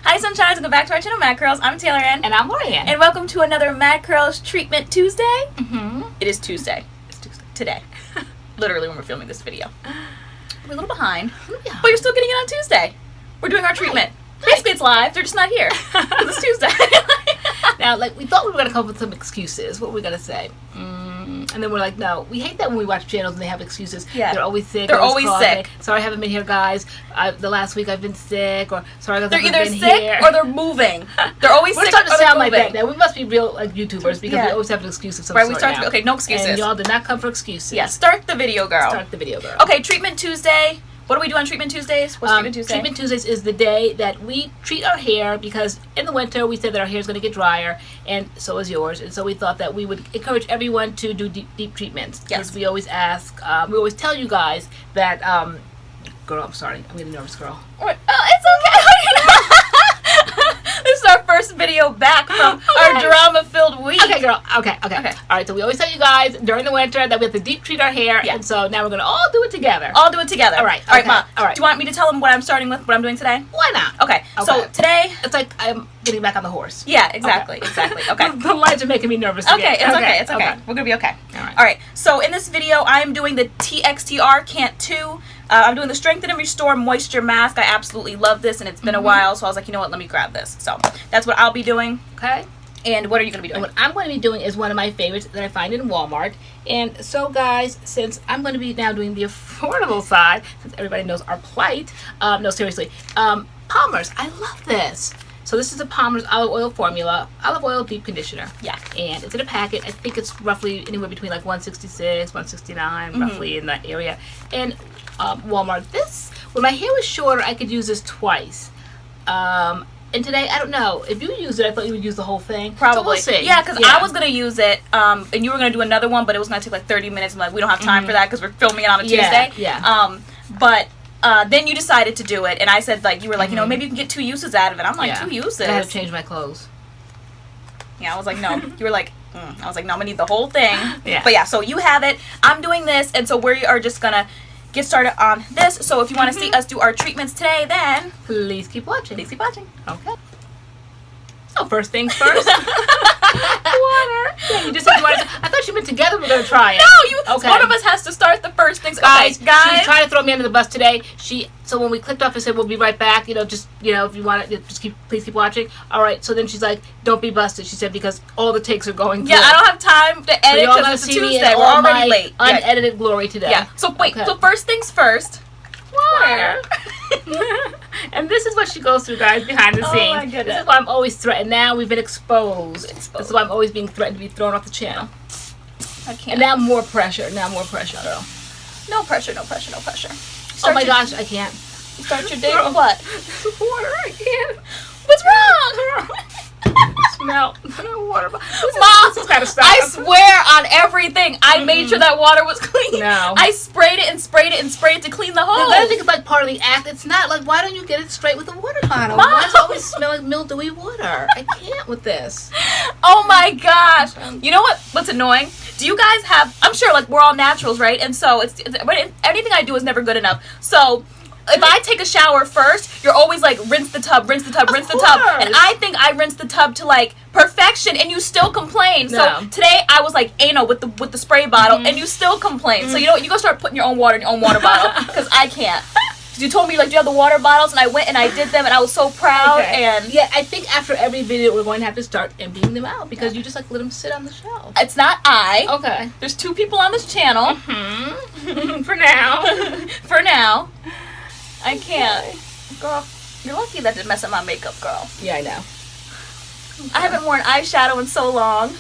Hi Sunshines, welcome back to our channel MADCURLS. I'm Taylor Ann. And I'm Loriann. And welcome to another MADCURLS Treatment Tuesday. Mm-hmm. It is Tuesday. It's Tuesday. Today. Literally when we're filming this video. We're a little behind, but you're still getting it on Tuesday. We're doing our treatment. Basically it's live, they're just not here. Because it's Tuesday. Now, like, we thought we were going to come up with some excuses. What were we going to say? And then we're like, no, we hate that when we watch channels and they have excuses. Yeah. They're always sick. They're always sick. Sorry I haven't been here, guys. The last week I've been sick. Or sorry I they're haven't either been sick here. or they're moving. They're always we're sick starting or to they're sound moving. like that now. We must be real like YouTubers because we always have an excuse of some right, sort we start now. okay, no excuses. And y'all did not come for excuses. Yeah, start the video, girl. Start the video, girl. Okay, Treatment Tuesday. What do we do on Treatment Tuesdays? What's Treatment Tuesday? Treatment Tuesdays is the day that we treat our hair because in the winter we said that our hair is going to get drier, and so is yours. And so we thought that we would encourage everyone to do deep treatments. Yes. Because we always ask, we always tell you guys that, girl, I'm sorry. I'm getting nervous, girl. Oh, it's okay. This is our first video back from our drama-filled week. Okay, girl. Okay. All right, so we always tell you guys during the winter that we have to deep treat our hair, and so now we're going to all do it together. All do it together. All right, Mom. All right. Do you want me to tell them what I'm starting with, what I'm doing today? Why not? Okay. So today... It's like I'm getting back on the horse. Yeah, exactly. Okay. The lights are making me nervous Okay, again. it's okay. We're going to be okay. All right. So in this video, I'm doing the TXTR Cantu. I'm doing the Strengthen and Restore Moisture Mask. I absolutely love this, and it's been a while, so I was like, you know what, let me grab this. So that's what I'll be doing. Okay. And what are you going to be doing? And what I'm going to be doing is one of my favorites that I find in Walmart. And so, guys, since I'm going to be now doing the affordable side, since everybody knows our plight, no, seriously, Palmer's. I love this. So this is a Palmer's olive oil formula, olive oil deep conditioner. Yeah. And it's in a packet. I think it's roughly anywhere between like $166, $169, roughly in that area. And Walmart. This, when my hair was shorter, I could use this twice. And today, I don't know. If you use it, I thought you would use the whole thing. Probably. So we'll see. Yeah, because I was going to use it, and you were going to do another one, but it was going to take like 30 minutes. I'm like, we don't have time for that because we're filming it on a Tuesday. Yeah. But then you decided to do it, and I said, like, you were like, you know, maybe you can get 2 uses out of it. I'm like, 2 uses? I had to change my clothes. Yeah, I was like, no. You were like, I was like, no, I'm going to need the whole thing. Yeah. But yeah, so you have it. I'm doing this, and so we are just going to get started on this. So if you want to see us do our treatments today, then please keep watching. Please keep watching. Okay. So first things first. Water. Yeah, you just said water. I thought you meant together we're gonna try it. No, one of us has to start the first things. Guys, guys. She's trying to throw me under the bus today. So when we clicked off and said we'll be right back, just if you want to, please keep watching. All right. So then she's like, don't be busted. She said because all the takes are going through. Yeah, I don't have time to edit because it's a Tuesday. We're already late. Unedited glory today. Yeah. So wait. Okay. So first things first. Water. And this is what she goes through, guys, behind the scenes. Oh my goodness. This is why I'm always threatened. Now we've been exposed. This is why I'm always being threatened to be thrown off the channel. I can't. And now more pressure. Girl. No pressure. Oh my gosh, I can't. You start your day with what? Water, I can't. What's wrong? Smell. Water. Mom, this has got to stop. I swear on everything, I made sure that water was clean. No. I sprayed it and sprayed it and sprayed it to clean the hose. No, I think it's like part of the act. It's not like, why don't you get it straight with a water bottle? Mom. Why does it always smell like mildewy water? I can't with this. Oh my gosh. You know what's annoying? Do you guys have, I'm sure like we're all naturals, right? And so anything I do is never good enough. So if I take a shower first, you're always like rinse the tub. And I think I rinse the tub to like perfection, and you still complain. No. So today I was like anal with the spray bottle, and you still complain. So you know what? You go start putting your own water in your own water bottle because I can't. You told me like, do you have the water bottles? And I went and I did them, and I was so proud. Okay. And yeah, I think after every video we're going to have to start emptying them out because you just like let them sit on the shelf. It's not I. Okay. There's 2 people on this channel. For now. For now. I can't. Girl, you're lucky that didn't mess up my makeup, girl. Yeah, I know. I haven't worn eyeshadow in so long.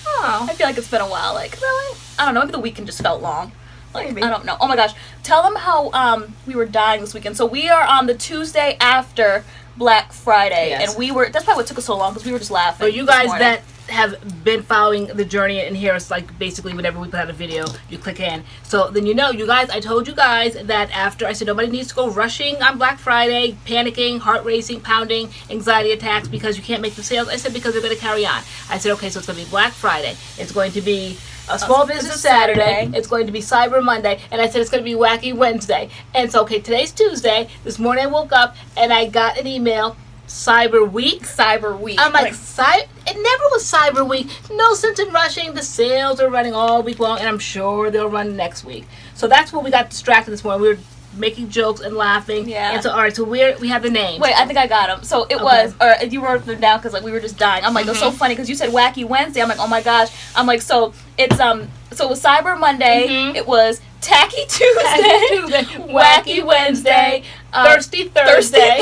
Oh. I feel like it's been a while. Like, really? I don't know. Maybe the weekend just felt long. Like, Maybe. I don't know. Oh my gosh. Tell them how we were dying this weekend. So we are on the Tuesday after Black Friday. Yes. And that's probably what took us so long because we were just laughing. For you guys that have been following the journey, and here it's like basically whenever we put out a video you click in, so then you guys, I told you guys that after I said nobody needs to go rushing on Black Friday, panicking, heart racing, pounding, anxiety attacks because you can't make the sales. I said because they're going to carry on. I said okay, so it's going to be Black Friday, it's going to be a small business Saturday, it's going to be Cyber Monday, and I said it's going to be Wacky Wednesday. And so okay, today's Tuesday. This morning I woke up and I got an email Cyber Week. Cyber Week. I'm like, it never was Cyber Week. No sense in rushing. The sales are running all week long, and I'm sure they'll run next week. So that's when we got distracted this morning. We were making jokes and laughing. Yeah. And so, all right, so we have the names. Wait, I think I got them. So it was, or you wrote them down because like we were just dying. I'm like, that's so funny because you said Wacky Wednesday. I'm like, oh my gosh. I'm like, so it's so it was Cyber Monday. It was Tacky Tuesday, Wacky Wednesday, Thirsty Thursday,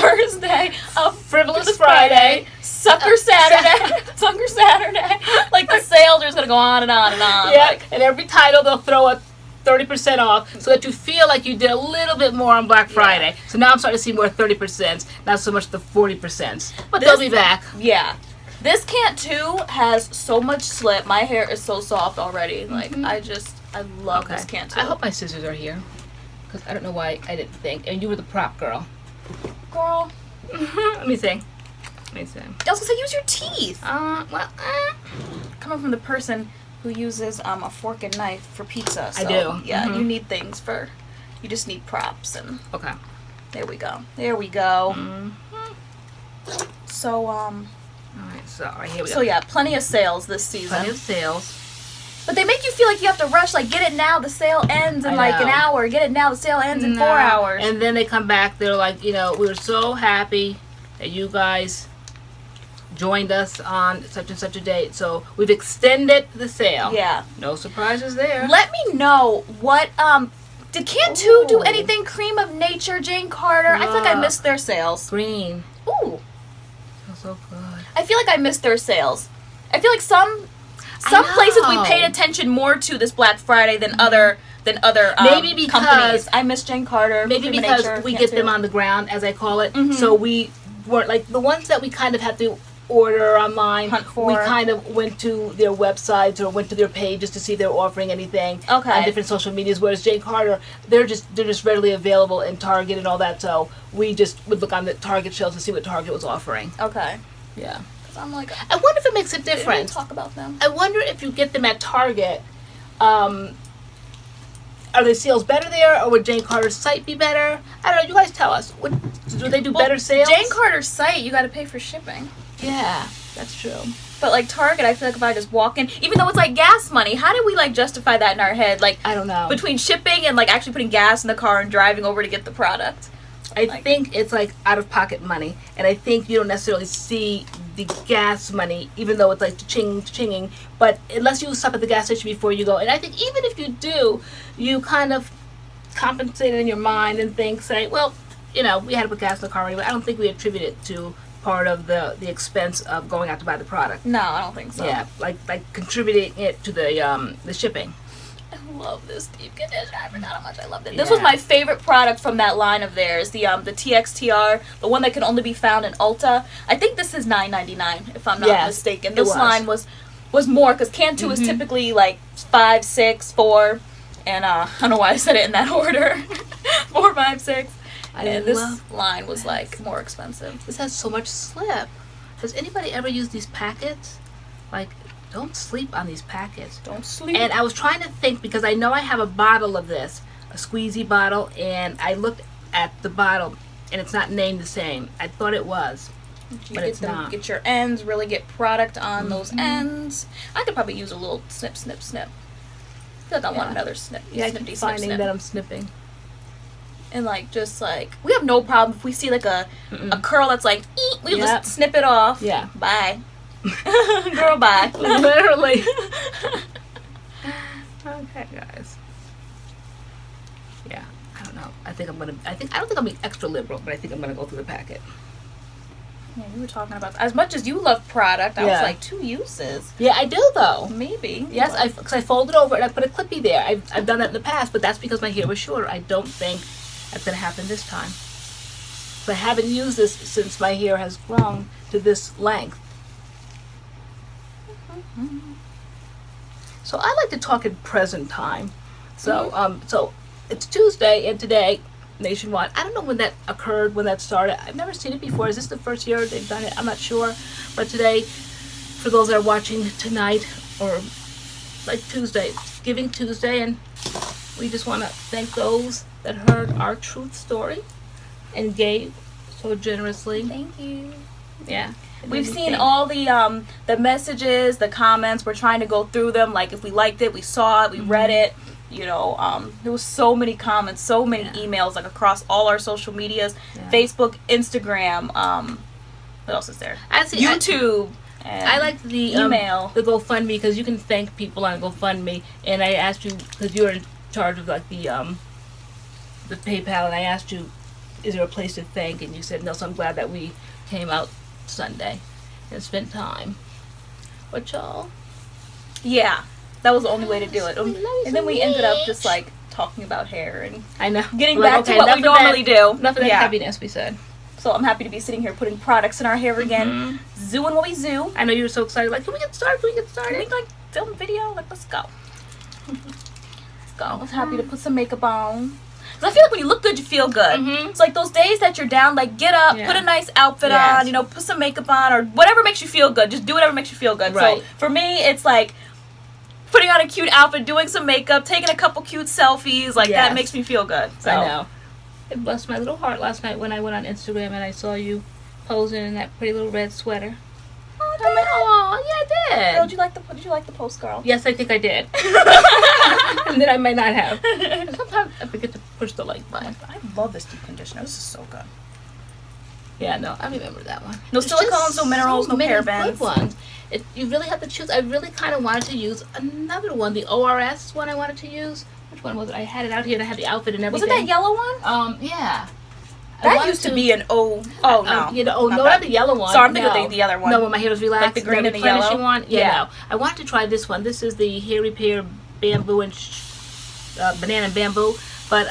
Frivolous Friday, Sucker Saturday, Sucker Saturday. Like the sales are just gonna go on and on and on. Yeah, Like, and every title they'll throw a 30% off so that you feel like you did a little bit more on Black Friday. So now I'm starting to see more 30%, not so much the 40%. But they'll be back. Yeah. This Cantu has so much slip. My hair is so soft already. Like, I love this Cantu. I hope my scissors are here. Because I don't know why I didn't think. And you were the prop girl. Girl. Let me see. I was gonna say, use your teeth. Coming from the person who uses a fork and knife for pizza. So, I do. Yeah, you need things you just need props. And Okay. there we go. There we go. So, All right, so here we go. so yeah, plenty of sales this season. Plenty of sales. But they make you feel like you have to rush, like, get it now, the sale ends in like an hour. Get it now, the sale ends in 4 hours. And then they come back, they're like, we were so happy that you guys joined us on such and such a date. So we've extended the sale. Yeah. No surprises there. Let me know what, did Cantu do anything? Cream of Nature, Jane Carter? I feel like I missed their sales. Green. Ooh. Feels so good. I feel like I missed their sales. I feel like some places we paid attention more to this Black Friday than other maybe because companies. I miss Jane Carter. Maybe Cream of because Nature, we Cantu. get them on the ground, as I call it. So we weren't like the ones that we kind of had to order online. Hunt for. We kind of went to their websites or went to their pages to see if they're offering anything on different social medias. Whereas Jane Carter, they're just readily available in Target and all that. So we just would look on the Target shelves to see what Target was offering. Okay. Yeah. Because I'm like, I wonder if it makes a did we difference. talk about them? I wonder if you get them at Target. Are the sales better there, or would Jane Carter's site be better? I don't know. You guys tell us. Do they do better sales? Jane Carter's site, you got to pay for shipping. Yeah, that's true. But like Target, I feel like if I just walk in, even though it's like gas money, how do we like justify that in our head? Like, I don't know. between shipping and like actually putting gas in the car and driving over to get the product. I think it's like out of pocket money, and I think you don't necessarily see the gas money, even though it's like chinging. But unless you stop at the gas station before you go, and I think even if you do, you kind of compensate it in your mind and think, say, well, we had to put gas in the car anyway. I don't think we attribute it to part of the expense of going out to buy the product. No, I don't think so. Yeah, like contributing it to the shipping. I love this deep conditioner. I forgot how much I loved it. This was my favorite product from that line of theirs. The TXTR, the one that can only be found in Ulta. I think this is $9.99 if I'm not mistaken. This line was more because Cantu is typically like 5, 6, 4, and I don't know why I said it in that order. 4, 5, 6. And this line was like more expensive. This has so much slip. Does anybody ever use these packets? Like, don't sleep on these packets. Don't sleep. And I was trying to think, because I know I have a bottle of this, a squeezy bottle, and I looked at the bottle, and it's not named the same. I thought it was, but it's not. Get your ends, really get product on those ends. I could probably use a little snip, snip, snip. I feel like I want another snip. Yeah, I keep finding that I'm snipping. And like, just like, we have no problem if we see like a curl that's like, we'll just snip it off. Yeah. Bye. Girl, bye. Literally. Okay, guys. Yeah, I don't know. I don't think I'll be extra liberal, but I think I'm gonna go through the packet. Yeah, we were talking about, as much as you love product, I was like, 2 uses. Yeah, I do though. Maybe. Yes, because I fold it over and I put a clippy there. I've done that in the past, but that's because my hair was shorter. I don't think that's gonna happen this time. So I haven't used this since my hair has grown to this length. So I like to talk in present time. So so it's Tuesday, and today, nationwide, I don't know when that occurred, when that started. I've never seen it before. Is this the first year they've done it? I'm not sure. But today, for those that are watching tonight, or like Tuesday, it's Giving Tuesday, and we just want to thank those that heard our truth story and gave so generously. Thank you. Yeah. We've seen all the messages, the comments. We're trying to go through them. Like if we liked it, we saw it, we read it. You know, there was so many comments, so many emails, like across all our social medias, Facebook, Instagram. What else is there? YouTube. I like the email, the GoFundMe, because you can thank people on GoFundMe. And I asked you, because you're in charge of like the PayPal, and I asked you, is there a place to thank? And you said no. So I'm glad that we came out Sunday and spent time. What y'all? Yeah, that was the only way to do it. And then we ended up just like talking about hair and I know getting back to what we normally do. Enough of that happiness, we said. So I'm happy to be sitting here putting products in our hair again, zooing what we zoo. I know you were so excited. Like, can we get started? Can we get started? Can we like film video? Like, let's go. Let's go. I was happy to put some makeup on. Cause I feel like when you look good, you feel good. It's like those days that you're down, like get up, put a nice outfit on, you know, put some makeup on or whatever makes you feel good. Just do whatever makes you feel good. Right. So for me, it's like putting on a cute outfit, doing some makeup, taking a couple cute selfies. Like that makes me feel good. So. I know. It blessed my little heart last night when I went on Instagram and I saw you posing in that pretty little red sweater. Oh, I'm like, oh, yeah, I did. Girl, did you like the post, girl? Yes, I think I did. And then I might not have. Sometimes I forget to push the like button. I love this deep conditioner. This is so good. Yeah, no, I remember that one. No silicones, no minerals, no parabens. Good ones. You really have to choose. I really kind of wanted to use another one, the ORS one I wanted to use. Which one was it? I had it out here and I had the outfit and everything. Was it that yellow one? Yeah. That used to be an no. Not the yellow one. Sorry, I'm thinking of the other one. No, when my hair was relaxed. Like the green and the yellow one. Yeah. No. I wanted to try this one. This is the Hair Repair Bamboo and Banana and Bamboo, but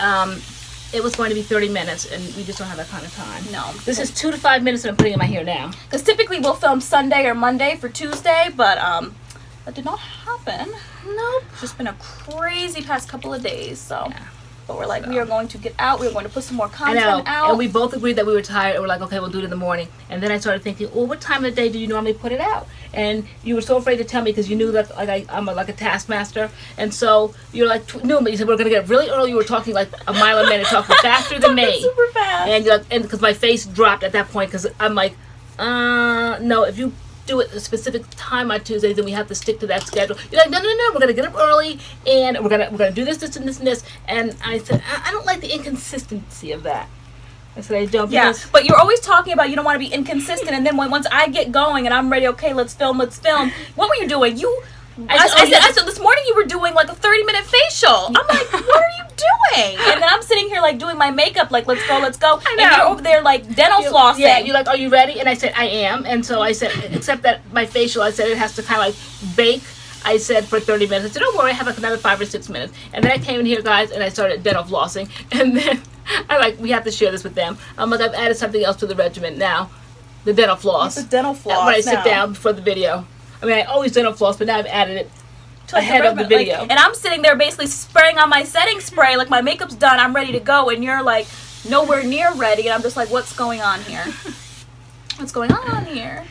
it was going to be 30 minutes, and we just don't have that kind of time. No. This is 2 to 5 minutes that I'm putting in my hair now. Because typically we'll film Sunday or Monday for Tuesday, but that did not happen. Nope. It's just been a crazy past couple of days, so. Yeah. But we're like, we are going to get out. We're going to put some more content out. And we both agreed that we were tired. And we're like, okay, we'll do it in the morning. And then I started thinking, well, what time of the day do you normally put it out? And you were so afraid to tell me because you knew that I'm like a taskmaster. And so you're like, no, but you said we're going to get up really early. You were talking like a mile a minute, talking faster than me. Super fast. And you're like, and because my face dropped at that point because I'm like, no, if you do it a specific time on Tuesdays, then we have to stick to that schedule. You're like, no, we're gonna get up early and we're gonna do this and this and this. And I said, I don't like the inconsistency of that. I said I don't. Yeah, but you're always talking about you don't want to be inconsistent, and then once I get going and I'm ready, okay, let's film. What were you doing? I said this morning you were doing like a 30-minute facial. I'm like, what are you doing? And then I'm sitting here like doing my makeup, like let's go. And you're over there like dental flossing. Yeah, you're like, are you ready? And I said, I am. And so I said, except that my facial, I said it has to kind of like bake. I said for 30 minutes. I said, don't worry, I have like another 5 or 6 minutes. And then I came in here, guys, and I started dental flossing. And then we have to share this with them. I'm like, I've added something else to the regimen now, the dental floss. It's a dental floss when I sit down before the video. I mean, I always dental floss, but now I've added it ahead of the video. Like, and I'm sitting there basically spraying on my setting spray, like my makeup's done, I'm ready to go, and you're like nowhere near ready, and I'm just like, what's going on here? What's going on here?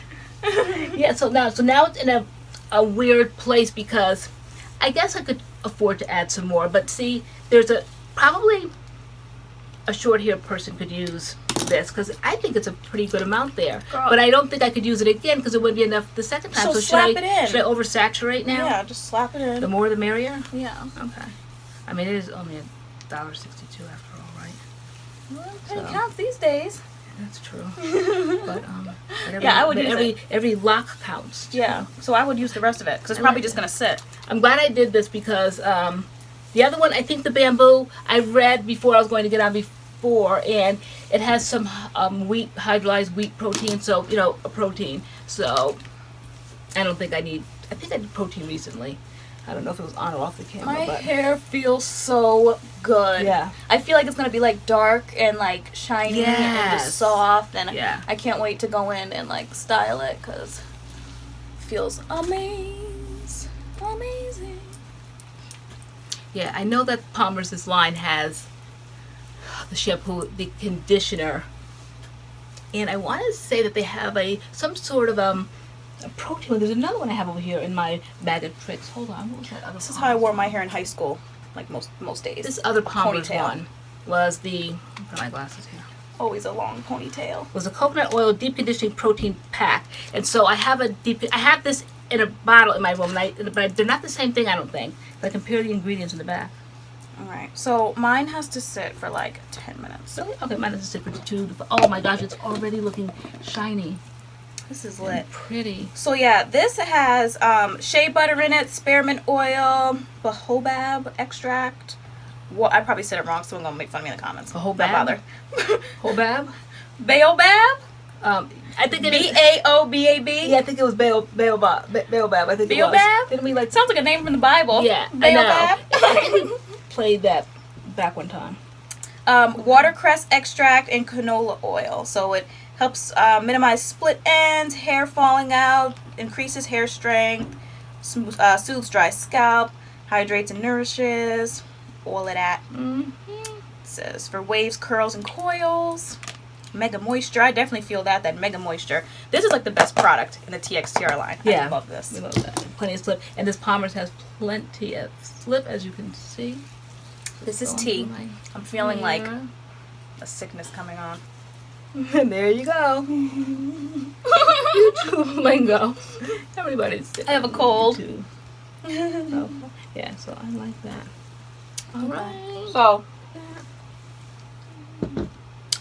Yeah, so now it's in a weird place because I guess I could afford to add some more, but see, there's probably a short hair person could use this because I think it's a pretty good amount there. Girl. But I don't think I could use it again because it wouldn't be enough the second time. So slap it in. Should I oversaturate now? Yeah, just slap it in. The more the merrier? Yeah. Okay. I mean, it is only $1.62 after all, right? Well, it counts these days. That's true. But I would use every lock counts. Yeah. So I would use the rest of it because it's probably just gonna sit. I'm glad I did this because the other one, I think the bamboo, I read before I was going to get on before, and it has some hydrolyzed wheat protein, so a protein. So I think I did protein recently. I don't know if it was on or off the camera. My hair feels so good. Yeah. I feel like it's going to be like dark and like shiny and just soft. And I can't wait to go in and like style it because it feels amazing. Yeah, I know that Palmer's this line has the shampoo, the conditioner. And I want to say that they have some sort of a protein. There's another one I have over here in my bag of tricks. Hold on, what was that other? This is how I wore my hair in high school, like most days. This other Palmer's one was the. Put my glasses here. Always a long ponytail. Was a coconut oil deep conditioning protein pack. And so I have I have this in a bottle in my room, but they're not the same thing, I don't think. I compare the ingredients in the back. Alright, so mine has to sit for like 10 minutes. Really? Okay, mine has to sit for 2. Oh my gosh, it's already looking shiny. This is lit. And pretty. So yeah, this has shea butter in it, spearmint oil, baobab extract. Well, I probably said it wrong, so someone's gonna make fun of me in the comments. Baobab? Not bother. Baobab? Baobab? I think it is. Baobab? Yeah, I think it was Baobab. I think it was. Baobab? Didn't we like? Sounds like a name from the Bible. Yeah, Baobab. I think we played that back one time. Watercress extract and canola oil. So it helps minimize split ends, hair falling out, increases hair strength, soothes dry scalp, hydrates and nourishes. All of that. Mm-hmm. It says for waves, curls, and coils. Mega moisture. I definitely feel that mega moisture. This is like the best product in the TXTR line. Yeah, I love this. We love that. Plenty of slip, and this Palmer's has plenty of slip, as you can see. This is tea. I'm feeling like a sickness coming on. And there you go. YouTube lingo. Everybody's sick. I have a cold. So, yeah, so I like that. All right. So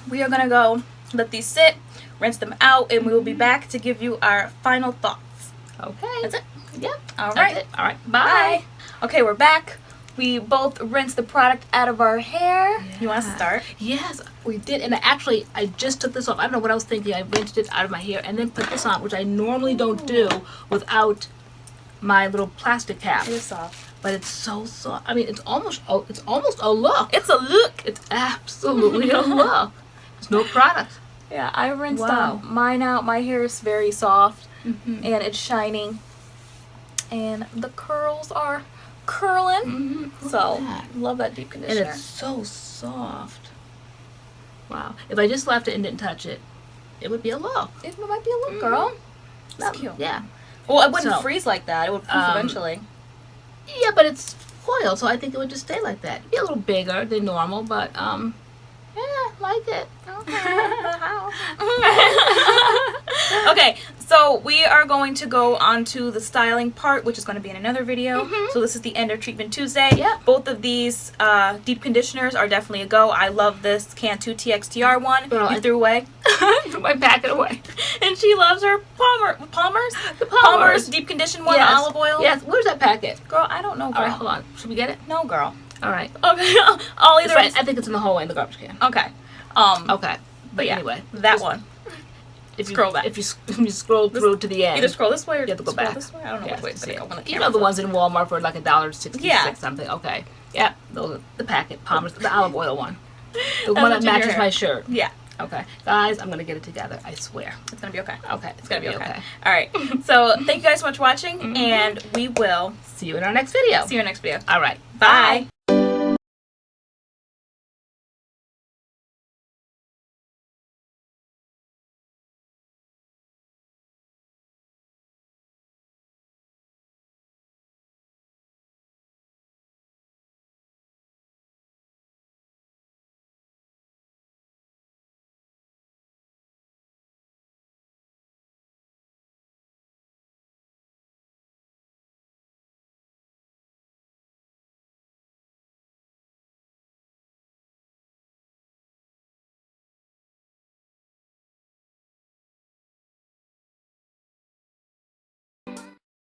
we are gonna go let these sit, rinse them out, and we will be back to give you our final thoughts. Okay. That's it. Yeah. All That's right. it. All right. Bye. Okay, we're back. We both rinsed the product out of our hair. Yeah. You want to start? Yes, we did. And I just took this off. I don't know what I was thinking. I rinsed it out of my hair and then put this on, which I normally don't do without my little plastic cap. It is soft. But it's so soft. I mean, it's almost a look. It's a look. It's absolutely a look. There's no product. Yeah, I rinsed Wow. mine out. My hair is very soft Mm-hmm. and it's shining. And the curls are curling. Mm-hmm. So, that. love that deep And conditioner. it's so soft. Wow. If I just left it and didn't touch it, it would be a look. It might be a look, girl. That's No, cute. Yeah. Well, it wouldn't So, freeze like that. It would poof eventually. Yeah, but it's foil, so I think it would just stay like that. It'd be a little bigger than normal, but yeah, like it. Okay, so we are going to go on to the styling part, which is going to be in another video. Mhm. So this is the end of Treatment Tuesday. Yep. Both of these deep conditioners are definitely a go. I love this Cantu TXTR one. Girl, you I threw away. Threw my packet away. And she loves her Palmer's? The Palmer's deep conditioned one, Yes. olive oil. Yes. Where's that packet? Girl, I don't know, girl. All right, hold on. Should we get it? No, girl. All right. Okay, I'll It's either... right, I think it's in the hallway in the garbage can. Okay. Okay. But yeah, anyway, that just one. if you scroll back. If you scroll through to the end, Either scroll this way or you have to go scroll back. this way. I don't know Yes, which way to it's see going it. to go. You know the ones in Walmart for like $1.66 Yeah. something. Okay. Yep. Those are the packet Palmer's, the olive oil one, the That's one what that you matches hear. my shirt. Yeah, Okay, guys, I'm gonna get it together. I swear. it's going to be okay. Okay, It's going to be okay. All right. So thank you guys so much for watching, Mhm. and we will See you in our next video. see you in our next video. All right. Bye.